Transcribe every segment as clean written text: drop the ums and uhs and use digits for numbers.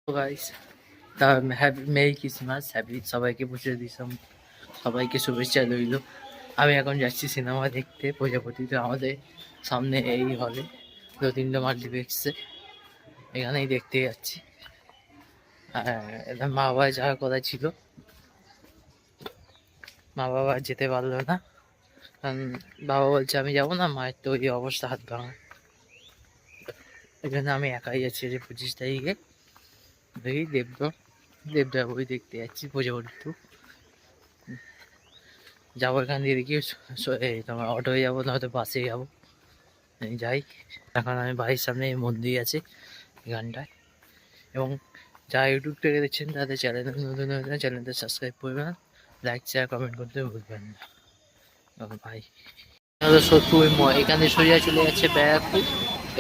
তো গাইস তা happy merry Christmas happy সবাইকে বুঝে দিলাম, সবাইকে শুভেচ্ছা রইল। আমি এখন যাচ্ছি সিনেমা দেখতে প্রজাপতিতে, আমাদের সামনে এই হলে রবীন্দ্র মাল্টিপ্লেক্সে, এখানেই দেখতে যাচ্ছি। আর এটা মা বাবা যাওয়ার কথা ছিল, মা বাবা যেতে পারলো না, কারণ বাবা বলছে আমি যাবো না, মায়ের তো ওই অবস্থা হাত ভাঙা। এই জন্য আমি একাই যাচ্ছি যে 25 তারিখে দেখি দেবদা বই দেখতে যাচ্ছি প্রজাপতি। যাবো এখান দিয়ে দেখি এই তোমার অটোয় যাবো, নয়তো বাসে যাবো, যাই। এখন আমি বাড়ির সামনে মন্দির আছে এখানটায়, এবং যারা ইউটিউব থেকে দেখছেন তাদের চ্যানেল নতুন হয়ে চ্যানেলটা সাবস্ক্রাইব করবেন, লাইক শেয়ার কমেন্ট করতে ভুলবেন না। ভাই সত্যি এখানে সোজা চলে যাচ্ছে ব্যারাকপুর,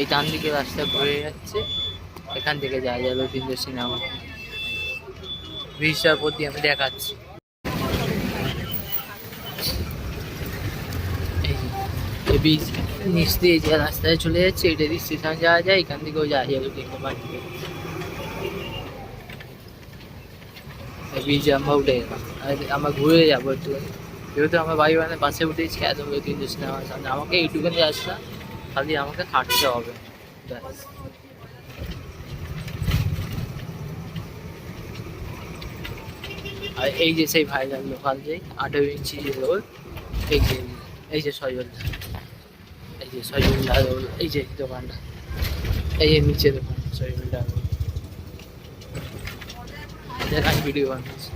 এই ডান দিকে রাস্তা ঘুরে যাচ্ছে, এখান থেকে যাওয়া যাবে তিনটে সিনেমা। ব্রিজটার প্রতি আমি দেখাচ্ছি, এই ব্রিজ নিচ দিয়ে যে রাস্তায় চলে যাচ্ছে, এটা দিয়ে স্টেশন যাওয়া যায়, এখান থেকেও যাওয়া যাবে দেখতে পাচ্ছি। ব্রিজে আমরা উঠে গেলাম, আমরা ঘুরে যাবো একটু, যেহেতু আমার বাড়ি মানে বাসে উঠেছি, এত তিনটে সিনেমার সামনে আমাকে এইটুকুনি আসলাম, খালি আমাকে হাঁটতে হবে। আর এই যে সেই ভাইরাল লোকাল যে 18 ইঞ্চি যে রোল, এই যে সজলদা, এই যে সজলদা রোল, এই যে দোকানটা, এই যে নিচে দোকান সজলদা রোল, দেখান ভিডিও বানাচ্ছি।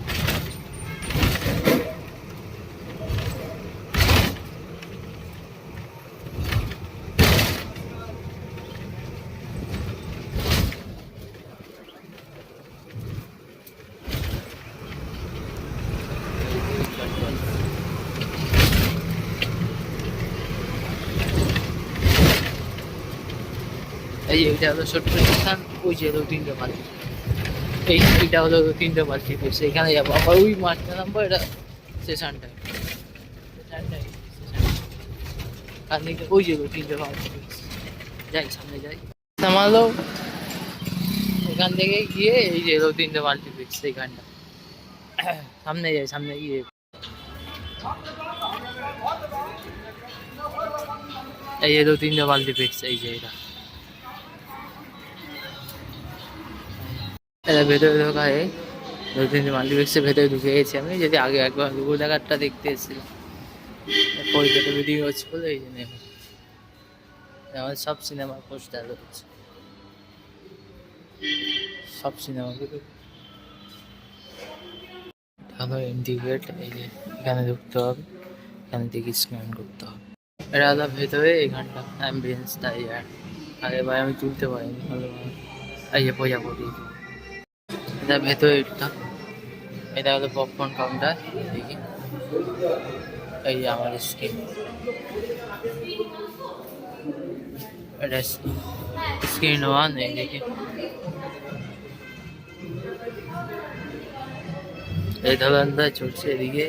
এই যে এটা হলো ছোট্ট স্থান, ওই যে তিনটে মাল্টি, এইটা হলো তিনটে মাল্টিপ্লেক্স, এখানে যাবো আবার ওই মাঠটা নামবো, এটা স্টেশনটায়, আর দিকে ওই যে তিনটে মাল্টিপ্লেক্স, যাই সামনে যাই, নামালো এখান থেকে গিয়ে এই যে তিনটে মাল্টিপ্লেক্স এইখানটা, সামনে যাই, সামনে গিয়ে এই যে তিনটে মাল্টিপ্লেক্স, এই যে এটা ভেতরে ঢোকায়, দু তিনটে মাল্টিপ্লেক্সের ভেতরে ঢুকে গেছি আমি, যদি আগে একবার দুপুর দেখারটা দেখতে এসেছিলাম, কলকাতা ভিডিও হচ্ছে বলে এই জন্য আমার সব সিনেমার পোস্টার রয়েছে, সব সিনেমাগুলো ভালো ইন্ডিকেট, এই যে এখানে ঢুকতে হবে, এখানে দেখি স্ক্যান করতে হবে, এটা হলো ভেতরে এখানটা অ্যাম্বিয়েন্স, তাই আগেরবার আমি তুলতে পারিনি ভালোভাবে। এই যে প্রজাপতি, এটা ভেতরে এটা হলো পপকর্ন কাউন্টার, দেখি এই যে আমার স্ক্রিন, এটা স্ক্রিন 1, এই দেখি এই ধরনটা চলছে এদিকে।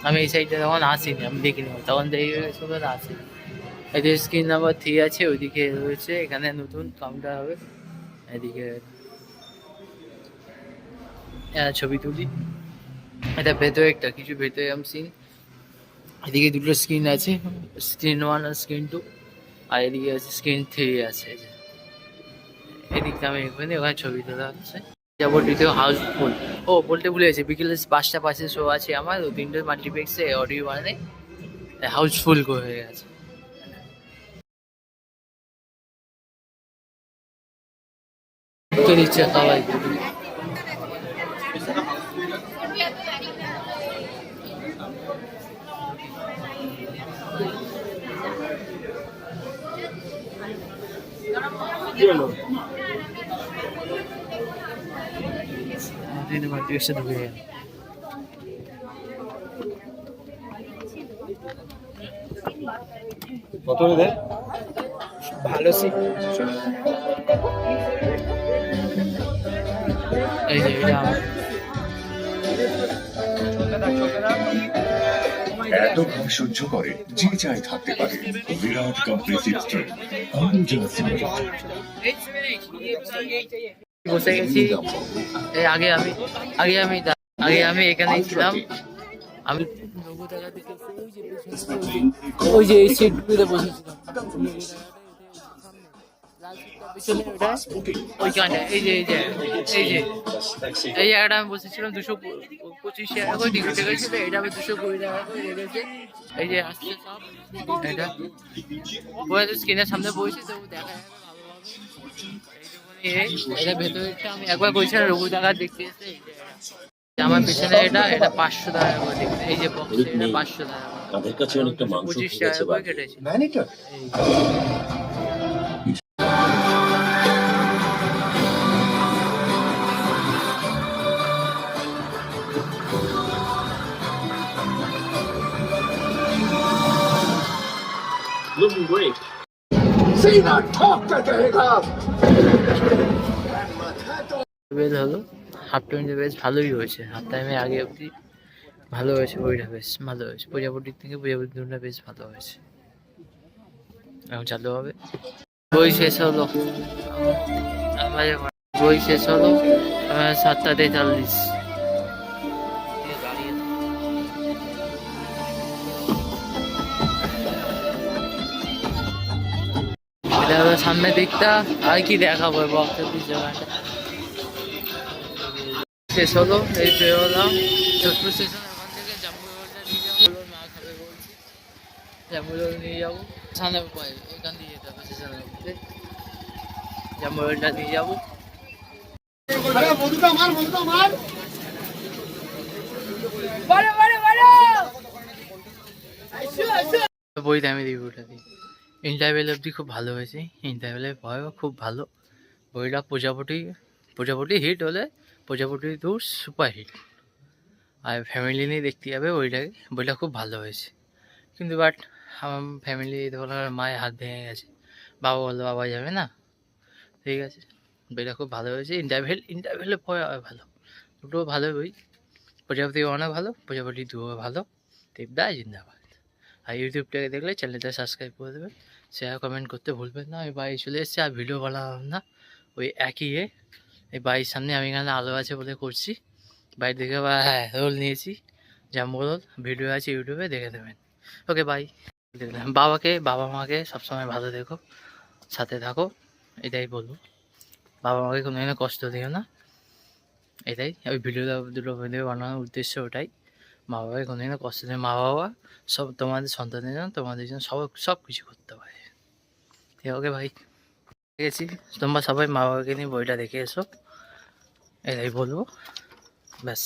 আমি এই সাইডটা তখন আসিনি, আমি দেখিনি, তখন দেরি হয়ে গেছে বলে আসিনি। এদিকে স্ক্রিন নাম্বার 3 আছে, ওইদিকে রয়েছে, এখানে নতুন কাউন্টার হবে, এদিকে ছবি তুলি, এটা ভেতরে একটা কিছু ভেতরে আমি সিন, এদিকে দুটো স্ক্রিন আছে, স্ক্রিন 1 আর স্ক্রিন 2, আর এদিকে আছে স্ক্রিন 3 আছে, এদিকটা আমি এখানে, ওখানে ছবি তোলা হচ্ছে। যাবো দ্বিতীয় হাউসফুল, ও বলতে ভুলে গেছি, বিকেলে 5টা 5-এ শো আছে আমার, তিনটে মাল্টিপ্লেক্সে অডিও মানে হাউসফুল হয়ে গেছে। দিচ্ছে সবাই, মাল্টিপ্লেক্সে ঢুকে গেল। কত দেয় ভালো সিট, এই যে এটা এত ঘাম সহ্য করে যে চায় থাকতে পারে। বিরাট কম্প্রেসিভ স্ট্রেংথ অম্বুজা সিমেন্ট। বসে গেছি। এই আগে আমি এখানেই ছিলাম। আমি ওই যে এই সিটগুলোতে বসেছিলাম। ওইখানে এই জায়গাটা আমি বসেছিলাম 225 টাকা করে টিকিট লেগেছিল, এটা আমি 220 টাকা করে লেগেছে। এই যে আসছে সব এটা ওরা তো স্ক্রিনের সামনে বসেছে, তো দেখা যাবে ভালোভাবে। এটা ভেতরেরটা আমি একবার বলছিলাম রঘু টাকা দেখতে এসে। আমার পিছনে এটা 500 টাকা করে দেখতে, এই যে বক্স এটা 500 টাকা তাদের কাছে অনেকটা মাংস 25 ঠিক আছে টাকা করে বাড়ি। কেটেছে। ম্যানিটার Looking great. বেশ হলো হাফ টাইমে, বেশ ভালোই হয়েছে। হাফ টাইমে আগে অবধি ভালো হয়েছে, বইটা বেশ ভালো হয়েছে। প্রজাপতির থেকে প্রজাপতি দুটা বেশ ভালো হয়েছে। এখন চালু হবে। বই শেষ হলো বই শেষ হলো 7:43। এটা হলো সামনের দিকটা। আর কি দেখাবো বক্সের জায়গাটা শেষ হলো। এই বেরোলাম যোধপুর স্টেশন। ওখান থেকে জাম্বু রোডটা নিয়ে যাবো, মা খাবে বলছি। জাম্বু রোড নিয়ে যাবো, সামনে পাই এখান দিয়ে যেতে হবে স্টেশনের মধ্যে। জাম্বু রোডটা নিয়ে যাবো। বই দামি রিভিউটা দিই। ইন্টারভেল অবধি খুব ভালো হয়েছে। ইন্টারভেলের পরেও খুব ভালো। বইটা প্রজাপতি হিট হলে প্রজাপতি টু সুপার হিট। আর ফ্যামিলি নিয়ে দেখতে যাবে বইটাকে। বইটা খুব ভালো হয়েছে, কিন্তু বাট আমার ফ্যামিলি বলার মায়ের হাত ভেঙে গেছে। বাবা বললো বাবা যাবে না, ঠিক আছে। বইটা খুব ভালো হয়েছে। ইন্টারভেলের পরে আর ভালো। দুটো ভালো বই। প্রজাপতি অনেক ভালো, প্রজাপতি দুও ভালো। দেবদা জিন্দাবাদ। আর ইউটিউব থেকে দেখলে চ্যানেলটা সাবস্ক্রাইব করে দেবেন, শেয়ার কমেন্ট করতে ভুলবেন না। আমি বাড়ি চলে এসেছি, আর ভিডিও বানালাম না। ওই একই এই বাড়ির সামনে আমি এখানে আলো আছে বলে করছি। বাড়ি থেকে হ্যাঁ রোল নিয়েছি, জাম্বু রোল। ভিডিও আছে ইউটিউবে, দেখে দেবেন। Okay bye. বাবা মাকে সবসময় ভালো দেখো, সাথে থাকো, এটাই বলবো। বাবা মাকে কোনো কষ্ট দিও না, এটাই ওই দুটো ভিডিও বানানোর উদ্দেশ্য ওটাই। মা বাবাকে কোনোদিনও কষ্ট দেয়। মা বাবা সব তোমাদের সন্তানের জন্য, তোমাদের জন্য সব কিছু করতে পারে। ঠিক ওকে ভাই, ঠিক আছে। তোমরা সবাই মা বাবাকে নিয়ে বইটা দেখে এসো, এটাই বলবো, ব্যাস।